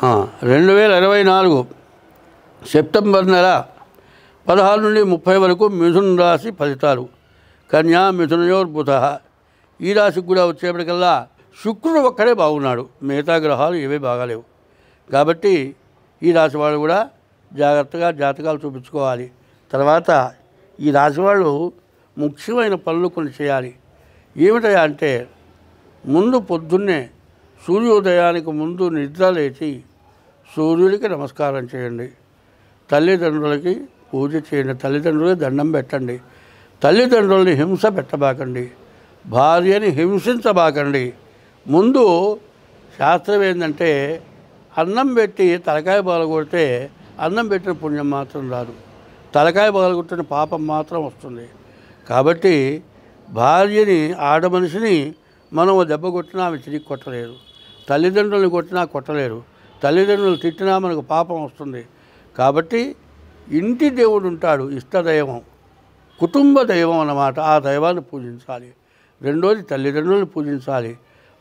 2024 September నెల 16 నుండి 30 వరకు మిథున రాశి ఫలితాలు. కన్యా మిథునయోర్బుధ. ఈ రాశికి కూడా వచ్చేప్పటికల్లా శుక్రుడు ఒక్కడే బాగున్నాడు, మిగతా గ్రహాలు ఏవీ బాగాలేవు. కాబట్టి ఈ రాశి వాళ్ళు కూడా జాగ్రత్తగా జాతకాలు చూపించుకోవాలి. తర్వాత ఈ రాశి వాళ్ళు ముఖ్యమైన పనులు కొన్ని చేయాలి. ఏమిటయా అంటే, ముందు పొద్దున్నే సూర్యోదయానికి ముందు నిద్ర లేచి సూర్యుడికి నమస్కారం చేయండి. తల్లిదండ్రులకి పూజ చేయండి, తల్లిదండ్రులకి దండం పెట్టండి. తల్లిదండ్రులని హింస పెట్టబాకండి, భార్యని హింసించబాకండి. ముందు శాస్త్రం ఏంటంటే, అన్నం పెట్టి తలకాయ పగలగొడితే అన్నం పెట్టిన పుణ్యం మాత్రం రాదు, తలకాయ పగలగొట్టిన పాపం మాత్రం వస్తుంది. కాబట్టి భార్యని, ఆడమనిషిని మనం దెబ్బ కొట్టినా ఆమె తిరిగి కొట్టలేరు, తల్లిదండ్రులను కొట్టినా కొట్టలేరు, తల్లిదండ్రులు తిట్టినా మనకు పాపం వస్తుంది. కాబట్టి ఇంటి దేవుడు ఉంటాడు, ఇష్టదైవం, కుటుంబ దైవం అన్నమాట. ఆ దైవాన్ని పూజించాలి. రెండోది తల్లిదండ్రులను పూజించాలి.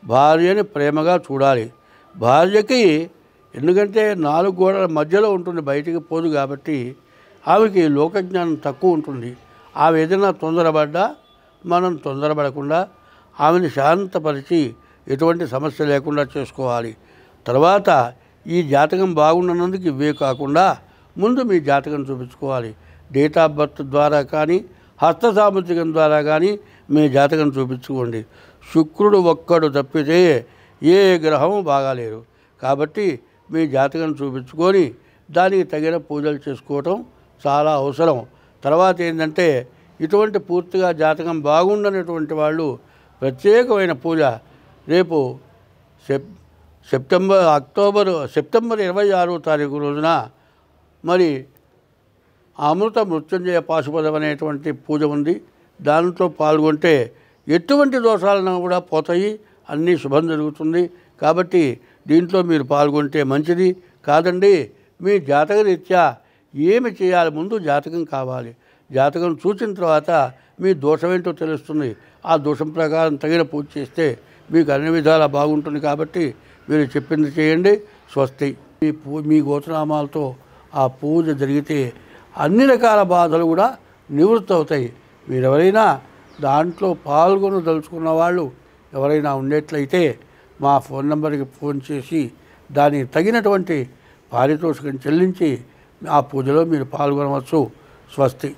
భార్యని ప్రేమగా చూడాలి. భార్యకి ఎందుకంటే 4 గోడల మధ్యలో ఉంటుంది, బయటికి పోదు. కాబట్టి ఆమెకి లోకజ్ఞానం తక్కువ ఉంటుంది. ఆమె ఏదైనా తొందరపడ్డా మనం తొందరపడకుండా ఆమెను శాంతపరిచి ఎటువంటి సమస్య లేకుండా చేసుకోవాలి. తర్వాత ఈ జాతకం బాగున్నందుకు ఇవే కాకుండా ముందు మీ జాతకం చూపించుకోవాలి. డేట్ ఆఫ్ బర్త్ ద్వారా కానీ హస్త సాముద్రికం ద్వారా కానీ మీ జాతకం చూపించుకోండి. శుక్రుడు ఒక్కడు తప్పితే ఏ గ్రహం బాగాలేరు. కాబట్టి మీ జాతకం చూపించుకొని దానికి తగిన పూజలు చేసుకోవటం చాలా అవసరం. తర్వాత ఏంటంటే, ఇటువంటి పూర్తిగా జాతకం బాగుండనటువంటి వాళ్ళు ప్రత్యేకమైన పూజ రేపు సెప్టెంబర్ 26వ తారీఖు రోజున మరి అమృత మృత్యుంజయ పాశుపదం అనేటువంటి పూజ ఉంది. దాంట్లో పాల్గొంటే ఎటువంటి దోషాలను కూడా పోతాయి, అన్నీ శుభం జరుగుతుంది. కాబట్టి దీంట్లో మీరు పాల్గొంటే మంచిది. కాదండి, మీ జాతక రీత్యా ఏమి చేయాలి, ముందు జాతకం కావాలి. జాతకం చూసిన తర్వాత మీ దోషం ఏంటో తెలుస్తుంది. ఆ దోషం ప్రకారం తగిన పూజ చేస్తే మీకు అన్ని విధాలా బాగుంటుంది. కాబట్టి మీరు చెప్పింది చేయండి. స్వస్తి. మీ గోత్రనామాలతో ఆ పూజ జరిగితే అన్ని రకాల బాధలు కూడా నివృత్తి అవుతాయి. మీరెవరైనా దాంట్లో పాల్గొనదలుచుకున్న వాళ్ళు ఎవరైనా ఉండేట్లయితే మా ఫోన్ నెంబర్కి ఫోన్ చేసి దానికి తగినటువంటి పారితోషికం చెల్లించి ఆ పూజలో మీరు పాల్గొనవచ్చు. స్వస్తి.